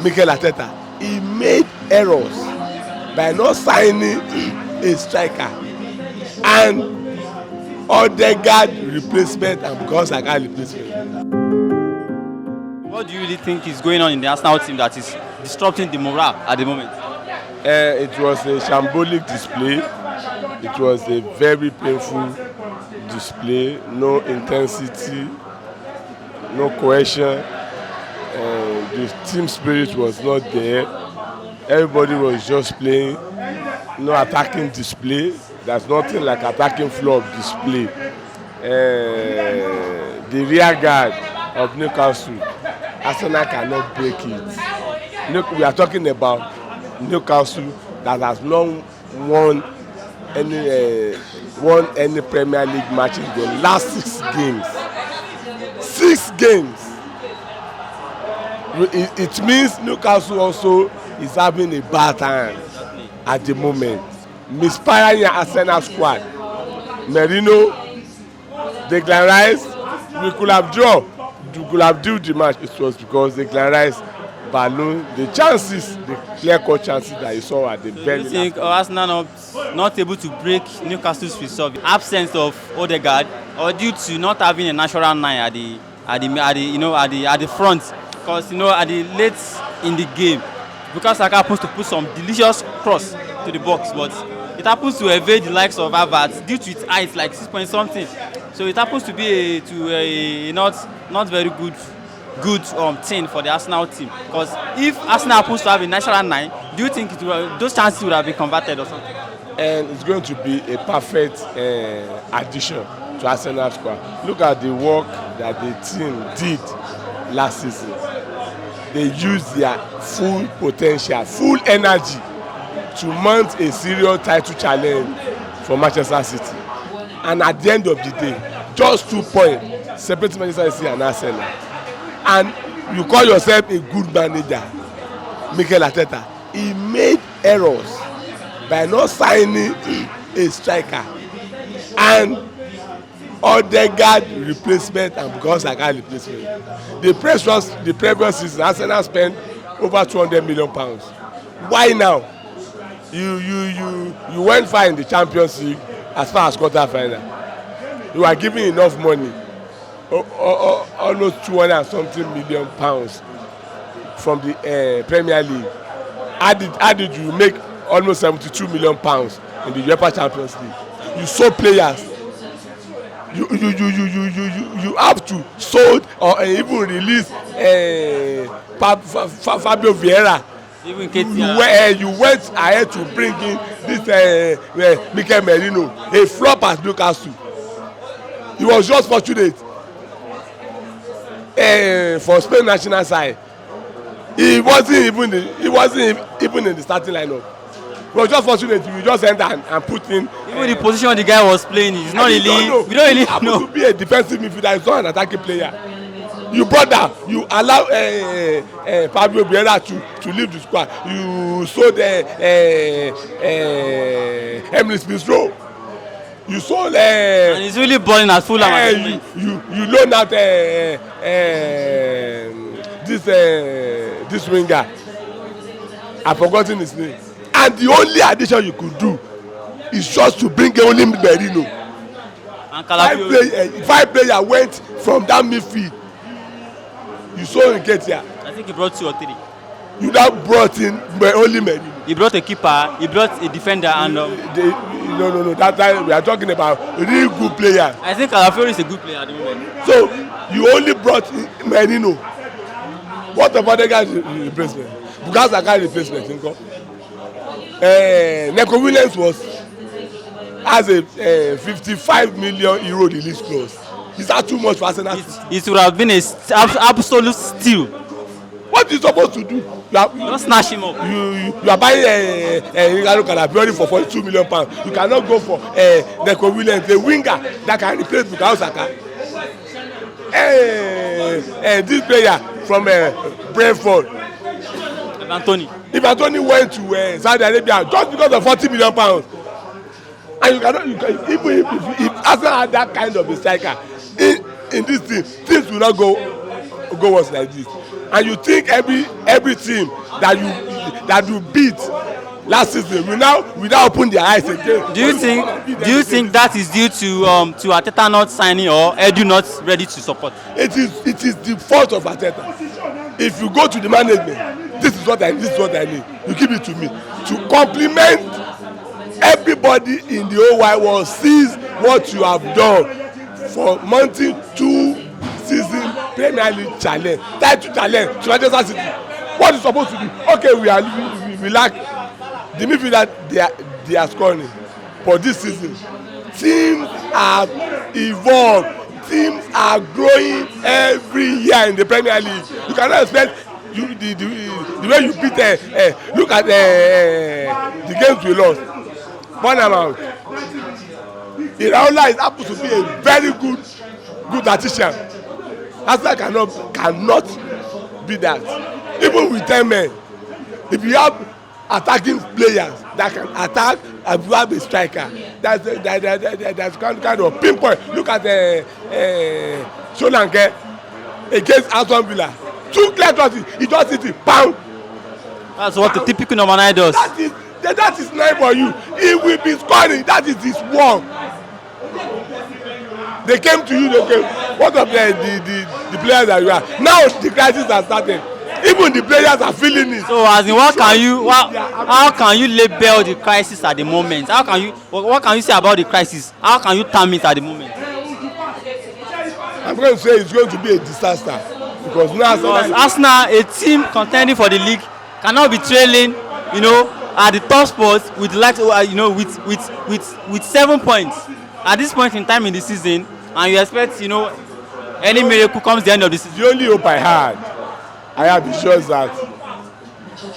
Mikel Arteta, he made errors by not signing a striker and Odegaard replacement and Bukayo Saka replacement. What do you really think is going on in the Arsenal team that is disrupting the morale at the moment? It was a shambolic display. It was a very painful display. No intensity, no cohesion. The team spirit was not there. Everybody was just playing. No attacking display. There's nothing like attacking flow of display. The rear guard of Newcastle, Arsenal cannot break it. We are talking about Newcastle that has not won any Premier League match in the last 6 games. 6 games. It means Newcastle also is having a bad time at the moment. Misfiring Arsenal squad. Merino, Declan Rice, we could have drawn. We could have drew the match. It was because Declan Rice balloon the chances, the clear-cut chances that you saw at the very last. Do you think Arsenal not able to break Newcastle's resolve? Absence of Odegaard, or due to not having a natural 9 at the front? Because at the late in the game, Bukayo Saka happens to put some delicious cross to the box, but it happens to evade the likes of Havertz due to its height, like 6 point something. So it happens to be a not very good thing for the Arsenal team. Because if Arsenal happens to have a natural 9, do you think those chances would have been converted or something? And it's going to be a perfect addition to Arsenal squad. Look at the work that the team did last season. They used their full potential, full energy to mount a serious title challenge for Manchester City. And at the end of the day, just 2 points separate Manchester City and Arsenal. And you call yourself a good manager, Mikel Arteta. He made errors by not signing a striker and Odegaard replacement and Bukayo Saka replacement. The previous season, Arsenal spent over £200 million. Why now? You went far in the Champions League as far as quarter-final. You are giving enough money, almost 200 and something million pounds from the Premier League. How did you make almost 72 million pounds in the UEFA Champions League? You sold players. You have to sold or even release Fabio Vieira. You went ahead to bring in this Mikel Merino, a flop at Newcastle. He was just fortunate for Spain national side. He wasn't even in the starting lineup. He was just fortunate. We just enter and put in. Even the position the guy was playing is not really. We don't really know. To be a defensive midfielder, he's not an attacking player. You brought that. You allow Fabio Vieira to leave the squad. You sold Emily Smith-Rowe. You sold. And he's really balling at full amount. You loan out this winger. I've forgotten his name. And the only addition you could do is just to bring only Merino. And 5 players went from that midfield. You saw Nketiah. I think he brought 2 or 3. You now brought in only Merino. He brought a keeper. He brought a defender and. No. That time we are talking about really good players. I think Calafiori is a good player at the moment. So you only brought Merino. What about the guy's replacement? Bukayo Saka replacement, Neco Williams has a 55 million euro release clause. Is that too much for Arsenal? It would have been an absolute steal. What are you supposed to do? Don't snatch him up. You are buying Ricardo Calafiori for 42 million pounds. You cannot go for Neco Williams, the winger that can replace Bukayo Saka. This player from Brentford, If Anthony went to Saudi Arabia just because of 40 million pounds, and you cannot, even if Arsenal had that kind of a striker in this thing, things will not go worse like this. and you think every team that you beat last season will now open their eyes again. Do you think that is due to Arteta not signing or Edu not ready to support? It is the fault of Arteta. If you go to the management, this is what I need. You give it to me to complement everybody in the whole wide world sees what you have done for mounting 2-season Premier League challenge, title challenge to Manchester City. What is supposed to do? Okay, we lack the midfielder they are scoring, but this season teams have evolved, teams are growing every year in the Premier League. You cannot expect the way you beat look at the games we lost. Bournemouth, Iraola is happens to be a very good tactician. Arsenal cannot be that. Even with 10 men, if you have attacking players that can attack and you have a striker that's kind of pinpoint. Look at Solanke against Aston Villa. 2 clear crosses, he just hit it, bam. That's what the typical number 9 does. That is 9 for you. He will be scoring. That is his work. They came to you. What of the players that you are? Now the crisis has started. Even the players are feeling it. So as in how can you label the crisis at the moment? What can you say about the crisis? How can you term it at the moment? I'm going to say it's going to be a disaster because now Arsenal, a team contending for the league, cannot be trailing, at the top spot with with 7 points at this point in time in the season, and you expect any miracle comes the end of the season. The only hope I have is just that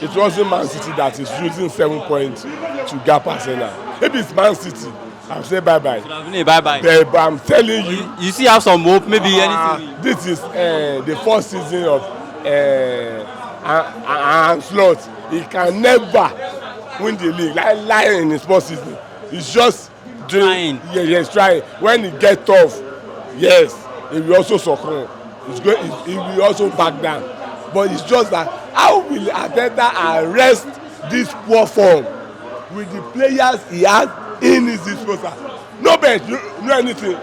it wasn't Man City that is using 7 points to gap Arsenal. Maybe it's Man City. I'll say bye-bye. It would have been a bye-bye. But I'm telling you. You still have some hope, maybe anything. This is the first season of Ancelotti. He can never win the league. Like in his first season. He's just trying. Yes, trying. When he gets tough, yes, he will also succumb. He will also back down. But it's just that how will Arteta arrest this poor form with the players he has in his disposal? No bench, no anything.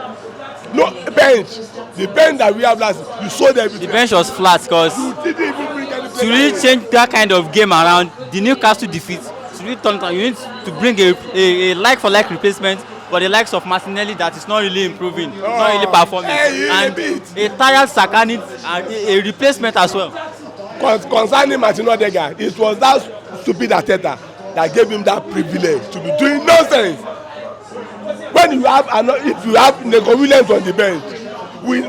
No bench. The bench that we have last, you sold everything. The bench was flat because to really change that kind of game around, the Newcastle defeat, to really turn it around, you need to bring a like-for-like replacement. But the likes of Martinelli that is not really improving, not really performing, and a tired Saka needs a replacement as well. Concerning Martin Odegaard, it was that stupid Arteta that gave him that privilege to be doing nonsense. When you have if you have Nico Williams on the bench, we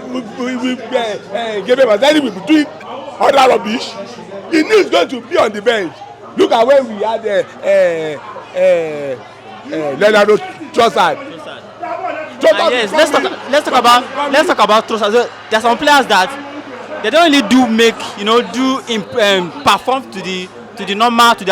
gave him as we be doing other rubbish. He needs going to be on the bench. Look at when we had Leonardo Trossard. Yes, let's talk about Trossard. So, there are some players that they don't really perform to their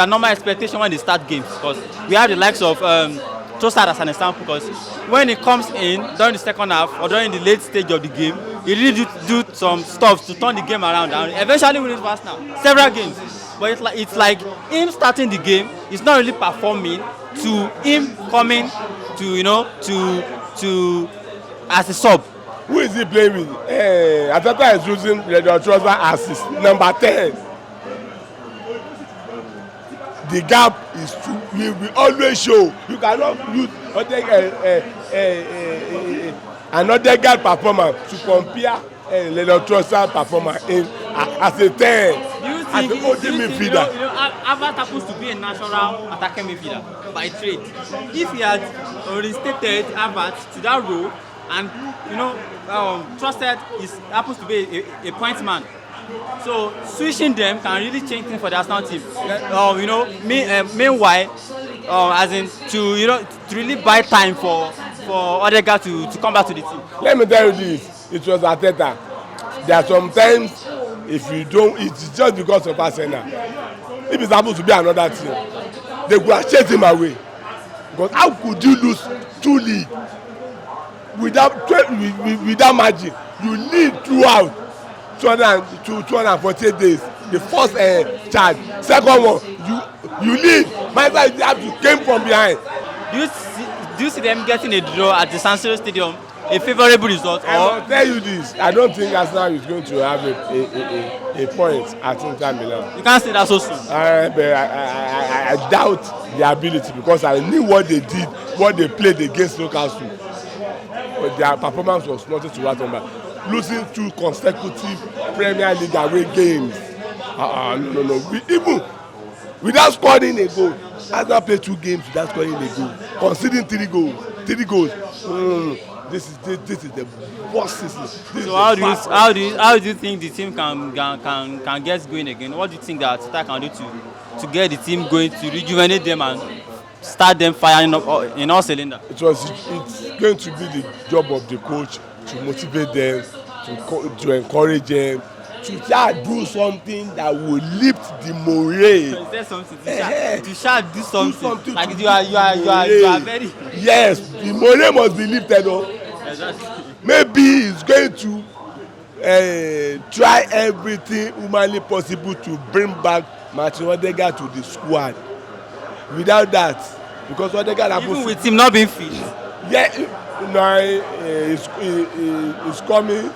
normal expectation when they start games. Because we have the likes of Trossard as an example. Because when he comes in during the second half or during the late stage of the game, he really do some stuff to turn the game around and eventually win it fast now. Several games. But it's like him starting the game is not really performing to him coming to as a sub. Who is he playing with? Arteta is using the trouser as his number 10. The gap is too. We will always show. You cannot use another guy performance to compare the trouser performance as a 10. As the ultimate midfielder. Havertz happens to be a natural attacking midfielder by trade. If he had reinstated Havertz to that role, and Trossard happens to be a point man, so switching them can really change things for the Arsenal team. Meanwhile, as in to really buy time for Odegaard to come back to the team. Let me tell you this: it was Arteta. There are sometimes if you don't, it's just because of Arsenal. If it happens to be another team, they could have chased him away. Because how could you lose 2 leagues without margin? You lead throughout. 248 days. The first charge. Second one, you lead. Manchester United have to came from behind. Do you see them getting a draw at the San Siro Stadium? A favourable result? I will tell you this. I don't think Arsenal is going to have a point at Inter Milan. You can't say that so soon. I doubt their ability because I knew what they did, what they played against Newcastle. But their performance was nothing to write about. Losing 2 consecutive Premier League away games. No. Even without scoring a goal. Arsenal played 2 games without scoring a goal. Conceding 3 goals. This is the worst season. So how do you think the team can get going again? What do you think that Arteta can do to get the team going, to rejuvenate them and start them firing up in all cylinders? It's going to be the job of the coach to motivate them, to encourage them, to do something that will lift the morale. So is there something to do something? Like you are very. Yes, the morale must be lifted up. Exactly. Maybe he's going to try everything humanly possible to bring back Martin Odegaard to the squad. Without that, because Odegaard even with him not being fit. Yeah, he's coming.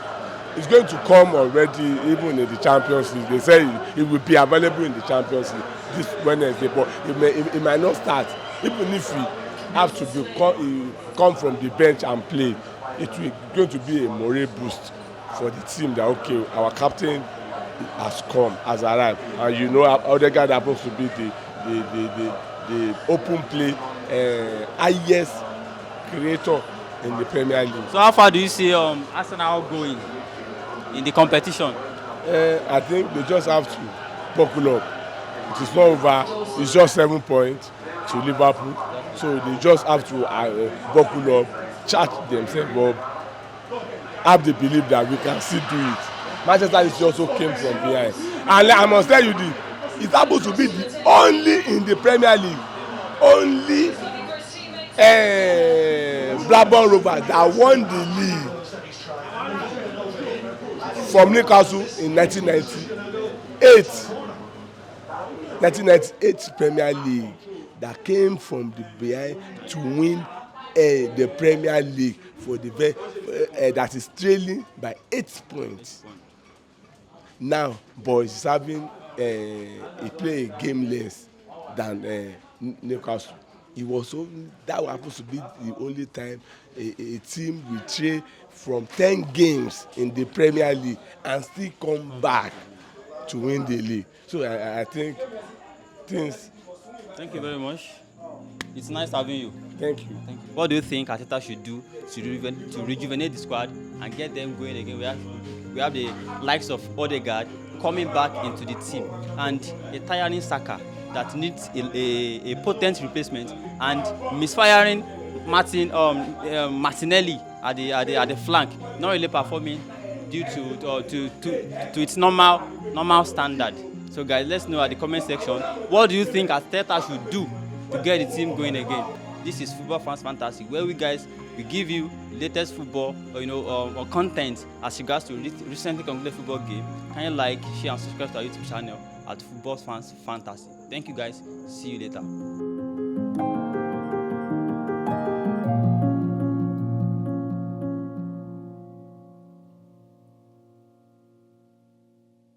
It's going to come already, even in the Champions League. They say it will be available in the Champions League this Wednesday, but it might not start. Even if he have to come from the bench and play, it will going to be a morale boost for the team that okay, our captain has arrived, and you know Odegaard happens to be the open play highest creator in the Premier League. So how far do you see Arsenal going in the competition? I think they just have to buckle up. It is not over. It's just 7 points to Liverpool, so they just have to buckle up, charge themselves up, have the belief that we can still do it. Manchester City also came from behind, and I must tell you this: it happens to be the only in the Premier League, only Blackburn Rovers that won the league from Newcastle in 1998 Premier League that came from the behind to win the Premier League for the that is trailing by 8 points. Now, boys is having he play a game less than Newcastle. That happens to be the only time a team will trail from 10 games in the Premier League and still come back to win the league. So I think things. Thank you very much. It's nice having you. Thank you. What do you think Arteta should do to rejuvenate the squad and get them going again? We have the likes of Odegaard coming back into the team and a tiring Saka that needs a potent replacement, and misfiring Martinelli at the flank, not really performing due to its normal standard. So guys, let's know at the comment section, what do you think Arteta should do to get the team going again? This is Football Fans Fantasy, where we give you latest football or content as regards to recently concluded football game. Can you like, share and subscribe to our YouTube channel at Football Fans Fantasy? Thank you guys. See you later.